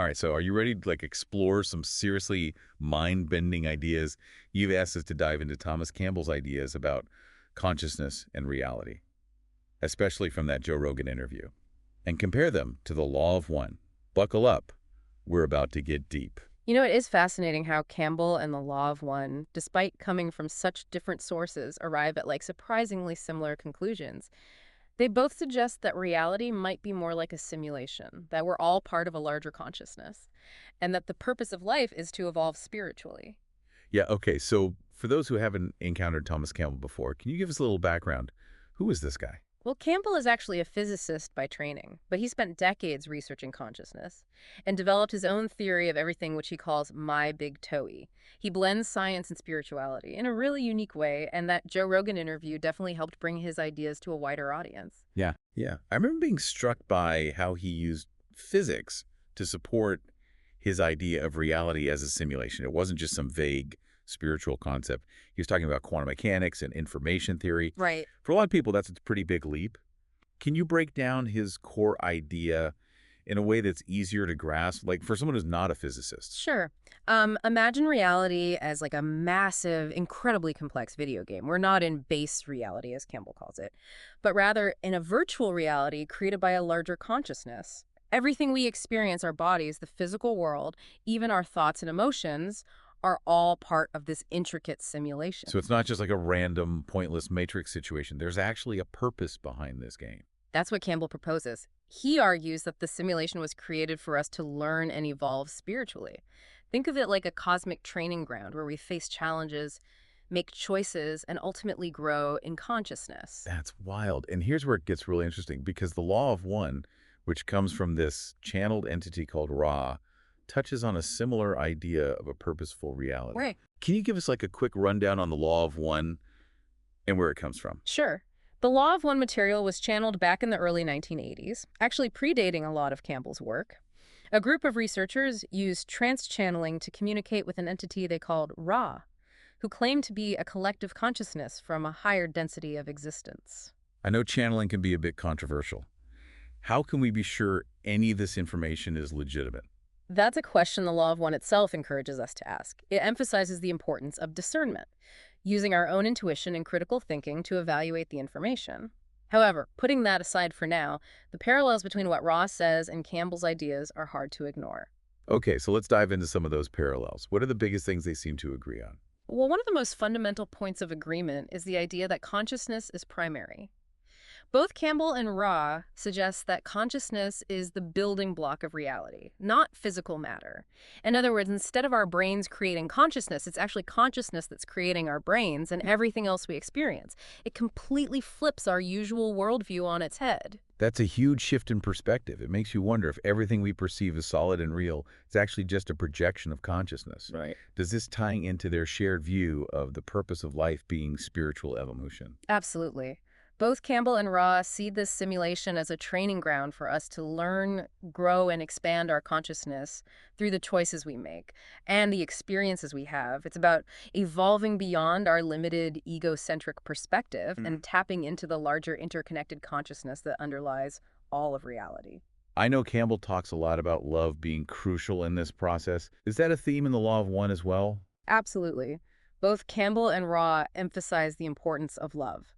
All right, so are you ready to explore some seriously mind-bending ideas? You've asked us to dive into Thomas Campbell's ideas about consciousness and reality, especially from that Joe Rogan interview, and compare them to the law of one. Buckle up. We're about to get deep. You know, it is fascinating how Campbell and the Law of One, despite coming from such different sources, arrive at surprisingly similar conclusions. They both suggest that reality might be more like a simulation, that we're all part of a larger consciousness, and that the purpose of life is to evolve spiritually. Yeah, okay, so for those who haven't encountered Thomas Campbell before, can you give us a little background? Who is this guy? Well, Campbell is actually a physicist by training, but he spent decades researching consciousness and developed his own theory of everything, which he calls my big TOE. He blends science and spirituality in a really unique way, and that Joe Rogan interview definitely helped bring his ideas to a wider audience. Yeah, I remember being struck by how he used physics to support his idea of reality as a simulation. It wasn't just some vague spiritual concept. He was talking about quantum mechanics and information theory. Right. For a lot of people, that's a pretty big leap. Can you break down his core idea in a way that's easier to grasp, like for someone who's not a physicist? Sure. Imagine reality as a massive, incredibly complex video game. We're not in base reality, as Campbell calls it, but rather in a virtual reality created by a larger consciousness. Everything we experience, our bodies, the physical world, even our thoughts and emotions, are all part of this intricate simulation. So it's not just like a random, pointless matrix situation. There's actually a purpose behind this game. That's what Campbell proposes. He argues that the simulation was created for us to learn and evolve spiritually. Think of it like a cosmic training ground where we face challenges, make choices, and ultimately grow in consciousness. That's wild. And here's where it gets really interesting, because the law of one, which comes from this channeled entity called Ra, touches on a similar idea of a purposeful reality. Right. Can you give us a quick rundown on the law of one and where it comes from? Sure. The Law of One material was channeled back in the early 1980s, actually predating a lot of Campbell's work. A group of researchers used trance-channeling to communicate with an entity they called Ra, who claimed to be a collective consciousness from a higher density of existence. I know channeling can be a bit controversial. How can we be sure any of this information is legitimate? That's a question the Law of One itself encourages us to ask. It emphasizes the importance of discernment, using our own intuition and critical thinking to evaluate the information. However, putting that aside for now, the parallels between what Ross says and Campbell's ideas are hard to ignore. Okay, so let's dive into some of those parallels. What are the biggest things they seem to agree on? Well, one of the most fundamental points of agreement is the idea that consciousness is primary. Both Campbell and Ra suggest that consciousness is the building block of reality, not physical matter. In other words, instead of our brains creating consciousness, it's actually consciousness that's creating our brains and everything else we experience. It completely flips our usual worldview on its head. That's a huge shift in perspective. It makes you wonder if everything we perceive as solid and real is actually just a projection of consciousness. Right. Does this tying into their shared view of the purpose of life being spiritual evolution? Absolutely. Both Campbell and Ross see this simulation as a training ground for us to learn, grow, and expand our consciousness through the choices we make and the experiences we have. It's about evolving beyond our limited egocentric perspective and tapping into the larger interconnected consciousness that underlies all of reality. I know Campbell talks a lot about love being crucial in this process. Is that a theme in the Law of One as well? Absolutely. Both Campbell and Raw emphasize the importance of love,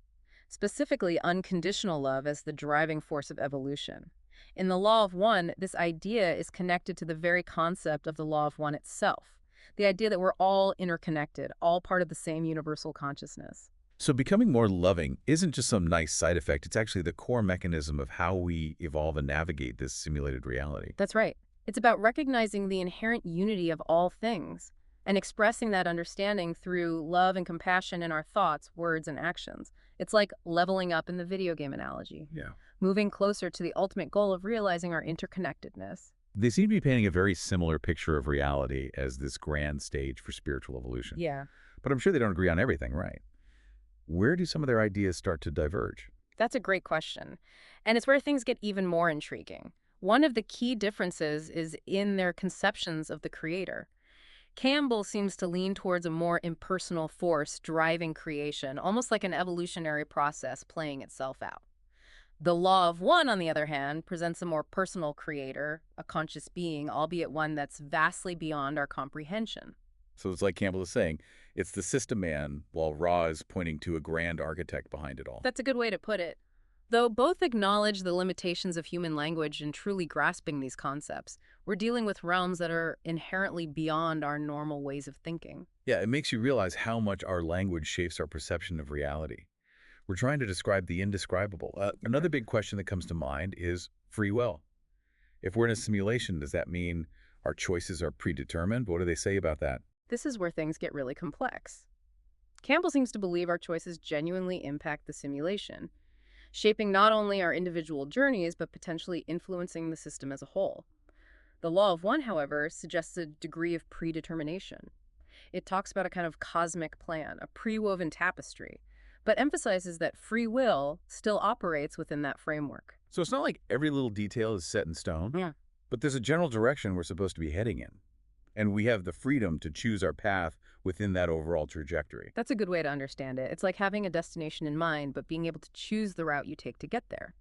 specifically unconditional love as the driving force of evolution. In the Law of One, this idea is connected to the very concept of the Law of One itself, the idea that we're all interconnected, all part of the same universal consciousness. So becoming more loving isn't just some nice side effect. It's actually the core mechanism of how we evolve and navigate this simulated reality. That's right. It's about recognizing the inherent unity of all things and expressing that understanding through love and compassion in our thoughts, words, and actions. It's like leveling up in the video game analogy, Yeah. moving closer to the ultimate goal of realizing our interconnectedness. They seem to be painting a very similar picture of reality as this grand stage for spiritual evolution. Yeah, But I'm sure they don't agree on everything, right? Where do some of their ideas start to diverge? that's a great question. And it's where things get even more intriguing. One of the key differences is in their conceptions of the creator. Campbell seems to lean towards a more impersonal force driving creation, almost like an evolutionary process playing itself out. The law of one, on the other hand, presents a more personal creator, a conscious being, albeit one that's vastly beyond our comprehension. So it's like Campbell is saying, it's the system man, while Ra is pointing to a grand architect behind it all. That's a good way to put it. Though both acknowledge the limitations of human language in truly grasping these concepts, we're dealing with realms that are inherently beyond our normal ways of thinking. Yeah, it makes you realize how much our language shapes our perception of reality. We're trying to describe the indescribable. Another big question that comes to mind is free will. If we're in a simulation, does that mean our choices are predetermined? What do they say about that? This is where things get really complex. Campbell seems to believe our choices genuinely impact the simulation, shaping not only our individual journeys, but potentially influencing the system as a whole. The law of one, however, suggests a degree of predetermination. It talks about a kind of cosmic plan, a pre-woven tapestry, but emphasizes that free will still operates within that framework. So it's not like every little detail is set in stone, Yeah. but there's a general direction we're supposed to be heading in. And we have the freedom to choose our path within that overall trajectory. That's a good way to understand it. It's like having a destination in mind, but being able to choose the route you take to get there.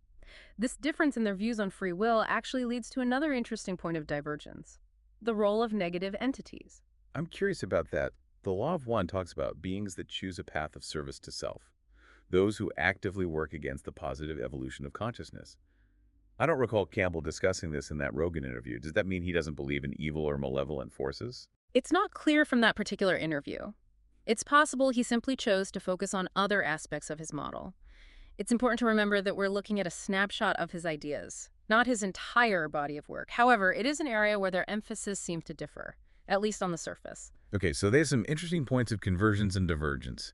This difference in their views on free will actually leads to another interesting point of divergence: the role of negative entities. I'm curious about that. The Law of One talks about beings that choose a path of service to self, those who actively work against the positive evolution of consciousness. I don't recall Campbell discussing this in that Rogan interview. Does that mean he doesn't believe in evil or malevolent forces? It's not clear from that particular interview. It's possible he simply chose to focus on other aspects of his model. It's important to remember that we're looking at a snapshot of his ideas, not his entire body of work. However, it is an area where their emphasis seems to differ, at least on the surface. Okay, so there's some interesting points of convergence and divergence.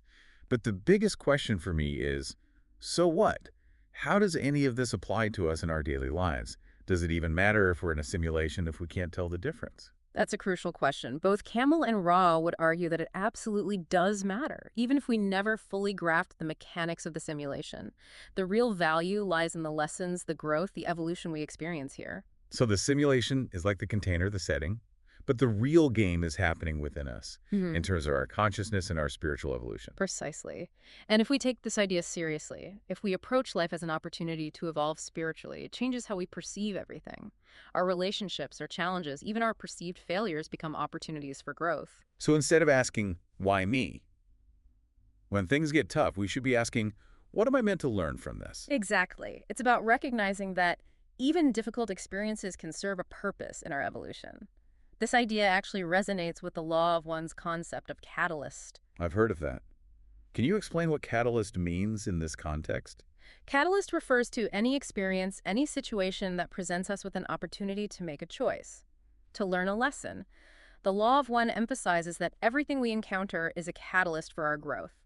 But the biggest question for me is, so what? How does any of this apply to us in our daily lives? Does it even matter if we're in a simulation if we can't tell the difference? That's a crucial question. Both Campbell and Raw would argue that it absolutely does matter, even if we never fully grasped the mechanics of the simulation. The real value lies in the lessons, the growth, the evolution we experience here. So the simulation is like the container, the setting, but the real game is happening within us in terms of our consciousness and our spiritual evolution. Precisely. And if we take this idea seriously, if we approach life as an opportunity to evolve spiritually, it changes how we perceive everything. Our relationships, our challenges, even our perceived failures become opportunities for growth. So instead of asking, why me? When things get tough, we should be asking, what am I meant to learn from this? Exactly. It's about recognizing that even difficult experiences can serve a purpose in our evolution. This idea actually resonates with the law of one's concept of catalyst. I've heard of that. Can you explain what catalyst means in this context? Catalyst refers to any experience, any situation that presents us with an opportunity to make a choice, to learn a lesson. The law of one emphasizes that everything we encounter is a catalyst for our growth,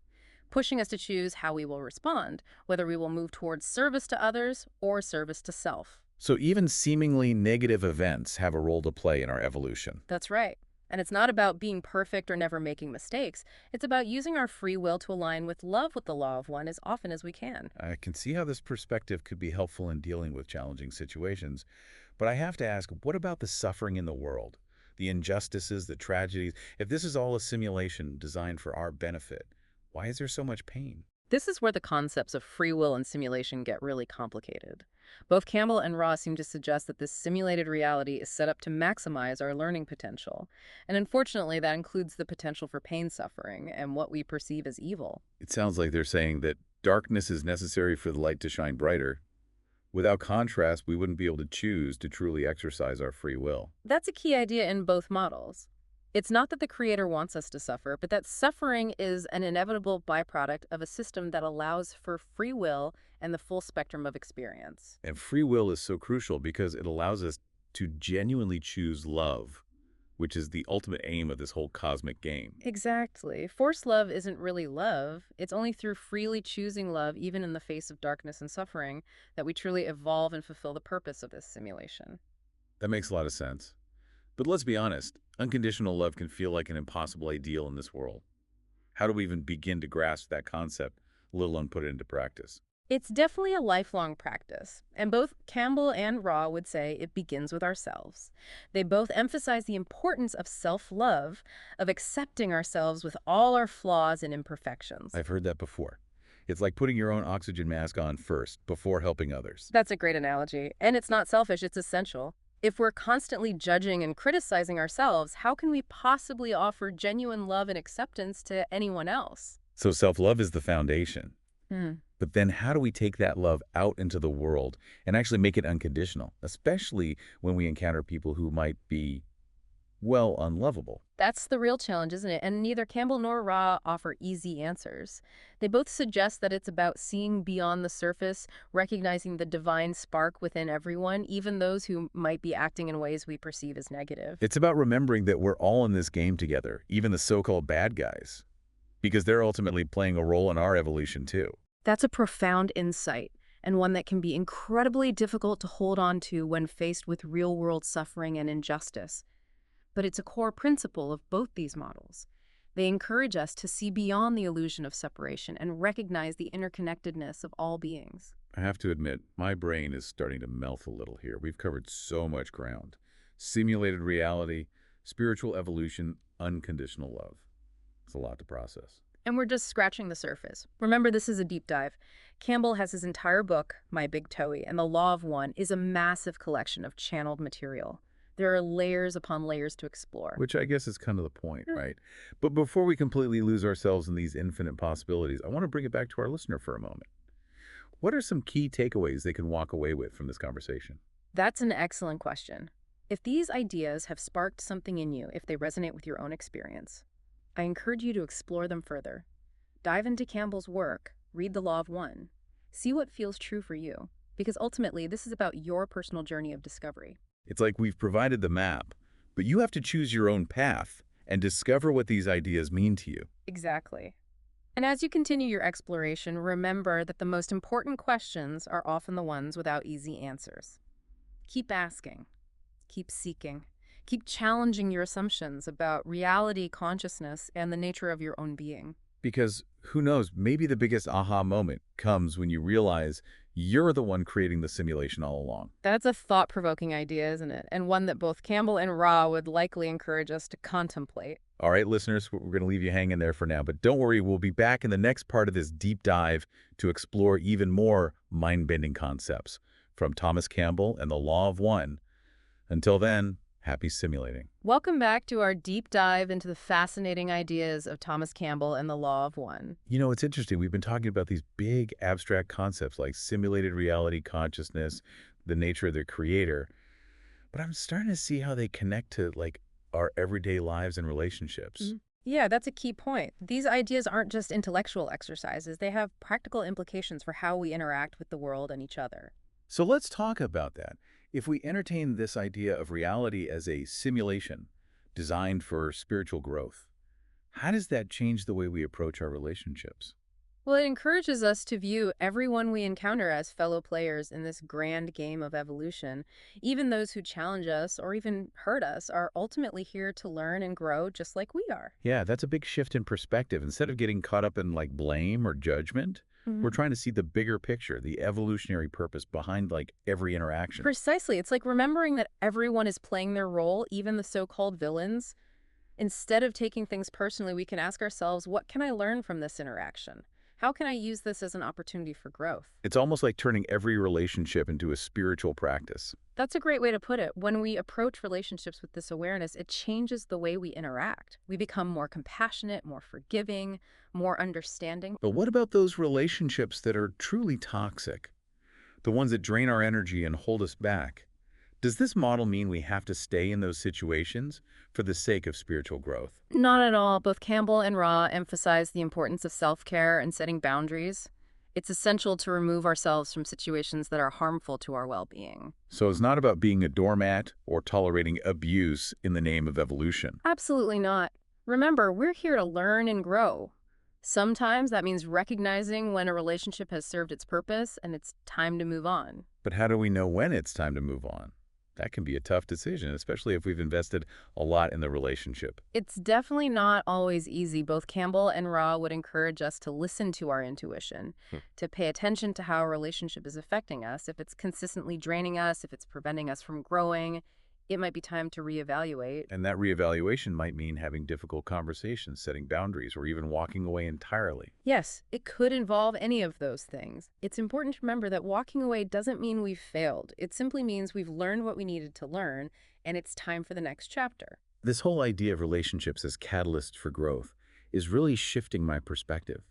pushing us to choose how we will respond, whether we will move towards service to others or service to self. So even seemingly negative events have a role to play in our evolution. That's right. And it's not about being perfect or never making mistakes. It's about using our free will to align with love with the law of one as often as we can. I can see how this perspective could be helpful in dealing with challenging situations, but I have to ask, what about the suffering in the world? The injustices, the tragedies? If this is all a simulation designed for our benefit, why is there so much pain? This is where the concepts of free will and simulation get really complicated. Both Campbell and Ross seem to suggest that this simulated reality is set up to maximize our learning potential. And unfortunately, that includes the potential for pain, suffering, and what we perceive as evil. It sounds like they're saying that darkness is necessary for the light to shine brighter. Without contrast, we wouldn't be able to choose to truly exercise our free will. That's a key idea in both models. It's not that the creator wants us to suffer, but that suffering is an inevitable byproduct of a system that allows for free will and the full spectrum of experience. And free will is so crucial because it allows us to genuinely choose love, which is the ultimate aim of this whole cosmic game. Exactly. Forced love isn't really love. It's only through freely choosing love, even in the face of darkness and suffering, that we truly evolve and fulfill the purpose of this simulation. That makes a lot of sense. But let's be honest, unconditional love can feel like an impossible ideal in this world. How do we even begin to grasp that concept, let alone put it into practice? It's definitely a lifelong practice, and both Campbell and Raw would say it begins with ourselves. They both emphasize the importance of self-love, of accepting ourselves with all our flaws and imperfections. I've heard that before. It's like putting your own oxygen mask on first, before helping others. That's a great analogy. And it's not selfish, it's essential. If we're constantly judging and criticizing ourselves, how can we possibly offer genuine love and acceptance to anyone else? So self-love is the foundation. Hmm. But then how do we take that love out into the world and actually make it unconditional, especially when we encounter people who might be, well, unlovable? That's the real challenge, isn't it? And neither Campbell nor Ra offer easy answers. They both suggest that it's about seeing beyond the surface, recognizing the divine spark within everyone, even those who might be acting in ways we perceive as negative. It's about remembering that we're all in this game together, even the so-called bad guys, because they're ultimately playing a role in our evolution too. That's a profound insight, and one that can be incredibly difficult to hold on to when faced with real-world suffering and injustice. But it's a core principle of both these models. They encourage us to see beyond the illusion of separation and recognize the interconnectedness of all beings. I have to admit, my brain is starting to melt a little here. We've covered so much ground. Simulated reality, spiritual evolution, unconditional love. It's a lot to process. And we're just scratching the surface. Remember, this is a deep dive. Campbell has his entire book, My Big Toey, and The Law of One is a massive collection of channeled material. There are layers upon layers to explore. Which I guess is kind of the point, right? But before we completely lose ourselves in these infinite possibilities, I want to bring it back to our listener for a moment. What are some key takeaways they can walk away with from this conversation? That's an excellent question. If these ideas have sparked something in you, if they resonate with your own experience, I encourage you to explore them further. Dive into Campbell's work, read The Law of One, see what feels true for you, because ultimately this is about your personal journey of discovery. It's like we've provided the map, but you have to choose your own path and discover what these ideas mean to you. Exactly. And as you continue your exploration, remember that the most important questions are often the ones without easy answers. Keep asking, keep seeking, keep challenging your assumptions about reality, consciousness, and the nature of your own being. Because who knows, maybe the biggest aha moment comes when you realize you're the one creating the simulation all along. That's a thought-provoking idea, isn't it? And one that both Campbell and Ra would likely encourage us to contemplate. All right, listeners, we're going to leave you hanging there for now. But don't worry, we'll be back in the next part of this deep dive to explore even more mind-bending concepts from Thomas Campbell and the Law of One. Until then, happy simulating. Welcome back to our deep dive into the fascinating ideas of Thomas Campbell and the Law of One. You know, it's interesting. We've been talking about these big abstract concepts like simulated reality, consciousness, the nature of their creator. But I'm starting to see how they connect to like our everyday lives and relationships. Yeah, that's a key point. These ideas aren't just intellectual exercises. They have practical implications for how we interact with the world and each other. So let's talk about that. If we entertain this idea of reality as a simulation designed for spiritual growth, how does that change the way we approach our relationships? Well, it encourages us to view everyone we encounter as fellow players in this grand game of evolution. Even those who challenge us or even hurt us are ultimately here to learn and grow just like we are. Yeah, that's a big shift in perspective. Instead of getting caught up in like blame or judgment, we're trying to see the bigger picture, the evolutionary purpose behind like every interaction. Precisely. It's like remembering that everyone is playing their role, even the so-called villains. Instead of taking things personally, we can ask ourselves, what can I learn from this interaction? How can I use this as an opportunity for growth? It's almost like turning every relationship into a spiritual practice. That's a great way to put it. When we approach relationships with this awareness, it changes the way we interact. We become more compassionate, more forgiving, more understanding. But what about those relationships that are truly toxic? The ones that drain our energy and hold us back? Does this model mean we have to stay in those situations for the sake of spiritual growth? Not at all. Both Campbell and Ra emphasize the importance of self-care and setting boundaries. It's essential to remove ourselves from situations that are harmful to our well-being. So it's not about being a doormat or tolerating abuse in the name of evolution. Absolutely not. Remember, we're here to learn and grow. Sometimes that means recognizing when a relationship has served its purpose and it's time to move on. But how do we know when it's time to move on? That can be a tough decision, especially if we've invested a lot in the relationship. It's definitely not always easy. Both Campbell and Ra would encourage us to listen to our intuition, to pay attention to how a relationship is affecting us, if it's consistently draining us, if it's preventing us from growing. it might be time to reevaluate. And that reevaluation might mean having difficult conversations, setting boundaries, or even walking away entirely. Yes, it could involve any of those things. It's important to remember that walking away doesn't mean we've failed. It simply means we've learned what we needed to learn, and it's time for the next chapter. This whole idea of relationships as catalysts for growth is really shifting my perspective.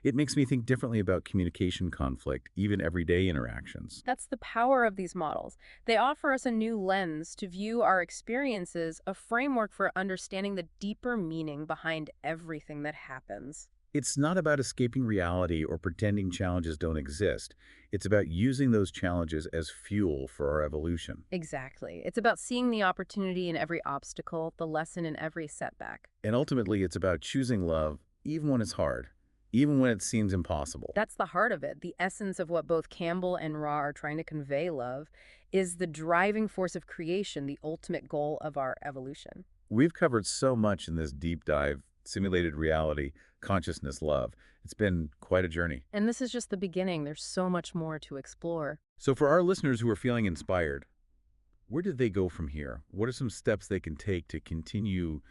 It makes me think differently about communication conflict, even everyday interactions. That's the power of these models. They offer us a new lens to view our experiences, a framework for understanding the deeper meaning behind everything that happens. It's not about escaping reality or pretending challenges don't exist. It's about using those challenges as fuel for our evolution. Exactly. It's about seeing the opportunity in every obstacle, the lesson in every setback. And ultimately, it's about choosing love, even when it's hard, even when it seems impossible. That's the heart of it. The essence of what both Campbell and Ra are trying to convey, love, is the driving force of creation, the ultimate goal of our evolution. We've covered so much in this deep dive, simulated reality, consciousness, love. It's been quite a journey. And this is just the beginning. There's so much more to explore. So for our listeners who are feeling inspired, where did they go from here? What are some steps they can take to continue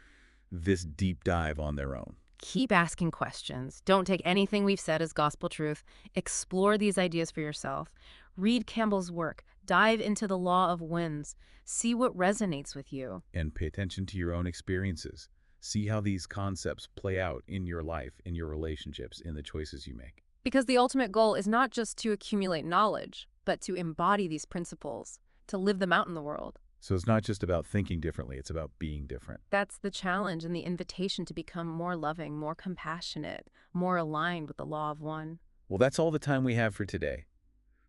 this deep dive on their own? Keep asking questions. Don't take anything we've said as gospel truth. Explore these ideas for yourself. Read Campbell's work. Dive into the law of winds. See what resonates with you. And pay attention to your own experiences. See how these concepts play out in your life, in your relationships, in the choices you make. Because the ultimate goal is not just to accumulate knowledge, but to embody these principles, to live them out in the world. So it's not just about thinking differently, it's about being different. That's the challenge and the invitation to become more loving, more compassionate, more aligned with the law of one. Well, that's all the time we have for today.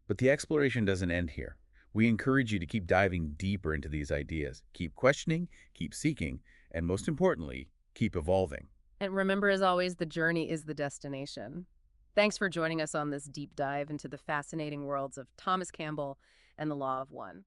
But the exploration doesn't end here. We encourage you to keep diving deeper into these ideas. Keep questioning, keep seeking, and most importantly, keep evolving. And remember, as always, the journey is the destination. Thanks for joining us on this deep dive into the fascinating worlds of Thomas Campbell and the law of one.